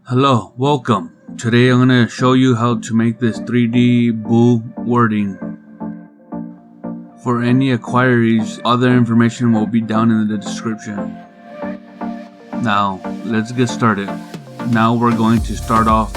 Hello, welcome. Today I'm going to show you how to make this 3D boo wording. For any inquiries, other information will be down in the description. Now, let's get started. Now we're going to start off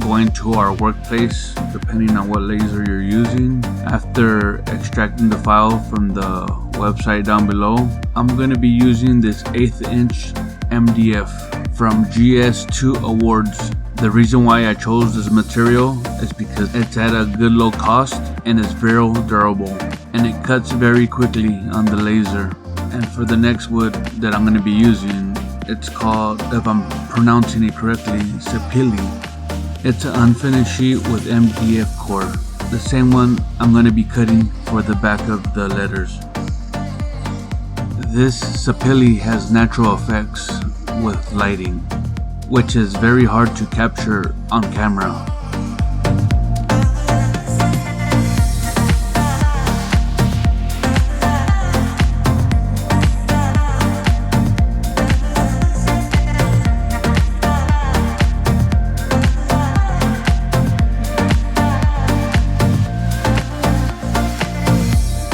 going to our workplace, depending on what laser you're using. After extracting the file from the website down below, I'm going to be using this 1/8 inch MDF from GS2 Awards. The reason why I chose this material is because it's at a good low cost and it's very durable and it cuts very quickly on the laser. And for the next wood that I'm going to be using, it's called, if I'm pronouncing it correctly, sapili. It's an unfinished sheet with MDF core, the same one I'm going to be cutting for the back of the letters. This sapili has natural effects with lighting, which is very hard to capture on camera.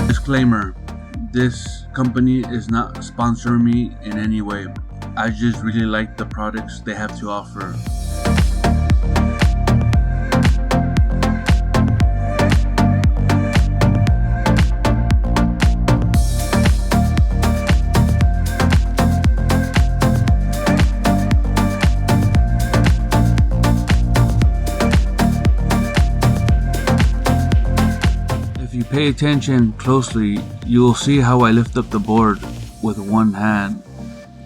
Disclaimer, this company is not sponsoring me in any way. I just really like the products they have to offer. If you pay attention closely, you will see how I lift up the board with one hand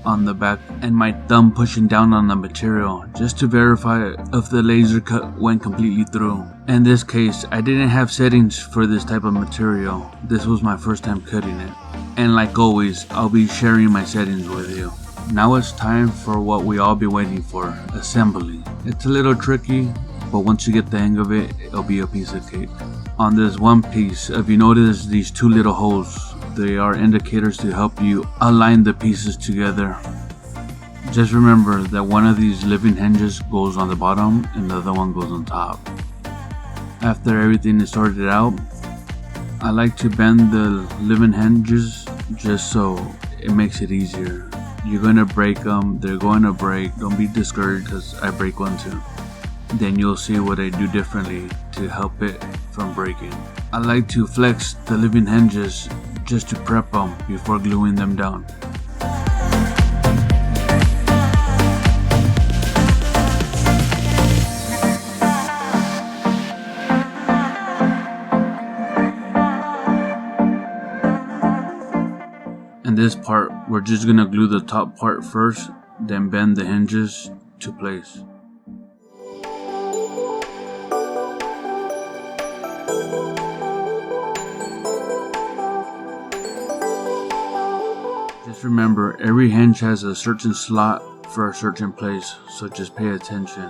on the back and my thumb pushing down on the material just to verify if the laser cut went completely through. In this case, I didn't have settings for this type of material. This was my first time cutting it. And like always, I'll be sharing my settings with you. Now it's time for what we all been waiting for, assembly. It's a little tricky, but once you get the hang of it, it'll be a piece of cake. On this one piece, if you notice these two little holes, they are indicators to help you align the pieces together. Just remember that one of these living hinges goes on the bottom and the other one goes on top. After everything is sorted out, I like to bend the living hinges just so it makes it easier. You're going to break them, they're going to break. Don't be discouraged because I break one too. Then you'll see what I do differently to help it from breaking. I like to flex the living hinges just to prep them before gluing them down. In this part, we're just gonna glue the top part first, then bend the hinges to place. Just remember, every hinge has a certain slot for a certain place, so just pay attention.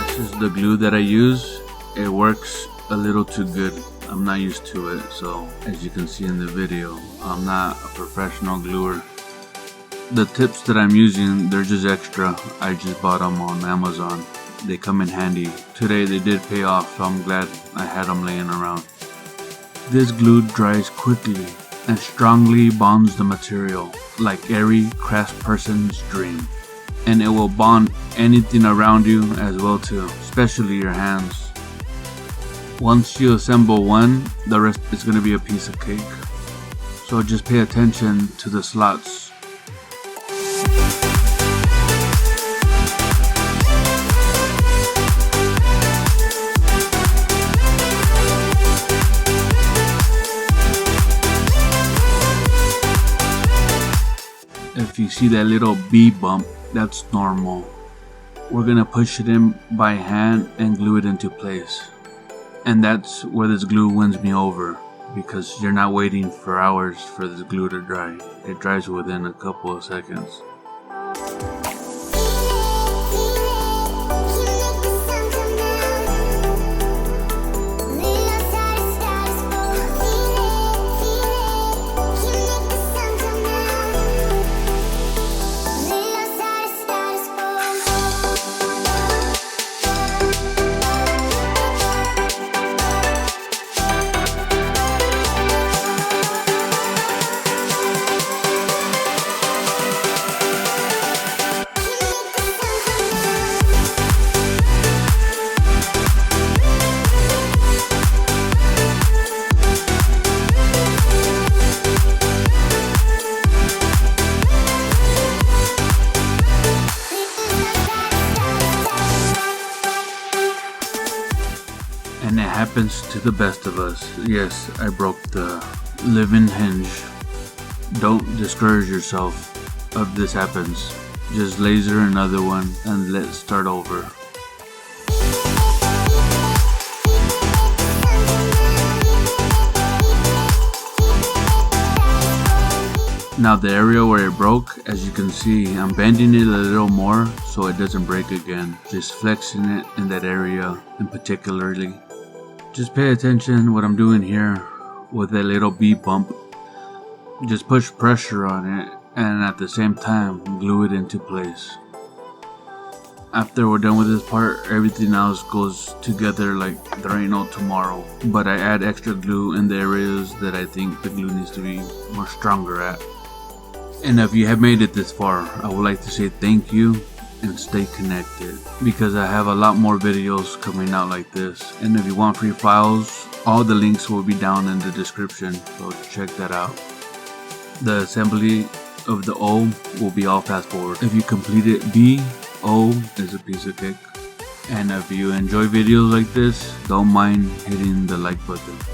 This is the glue that I use. It works a little too good. I'm not used to it, so as you can see in the video, I'm not a professional gluer. The tips that I'm using, they're just extra. I just bought them on Amazon. They come in handy. Today they did pay off, so I'm glad I had them laying around. This glue dries quickly and strongly bonds the material, like every craft person's dream. And it will bond anything around you as well too, especially your hands. Once you assemble one, the rest is going to be a piece of cake. So just pay attention to the slots. If you see that little B bump, that's normal. We're gonna push it in by hand and glue it into place. And that's where this glue wins me over, because you're not waiting for hours for this glue to dry. It dries within a couple of seconds. happens to the best of us. Yes, I broke the living hinge. Don't discourage yourself if this happens. Just laser another one and let's start over. Now the area where it broke, as you can see, I'm bending it a little more so it doesn't break again. Just flexing it in that area in particularly. Just pay attention what I'm doing here with that little B bump. Just push pressure on it and at the same time glue it into place. After we're done with this part, everything else goes together like there ain't no tomorrow. But I add extra glue in the areas that I think the glue needs to be more stronger at. And if you have made it this far, I would like to say thank you and stay connected, because I have a lot more videos coming out like this. And if you want free files, all the links will be down in the description, so check that out. The assembly of the O will be all fast forward. If you complete it, B, O is a piece of cake. And if you enjoy videos like this, don't mind hitting the like button.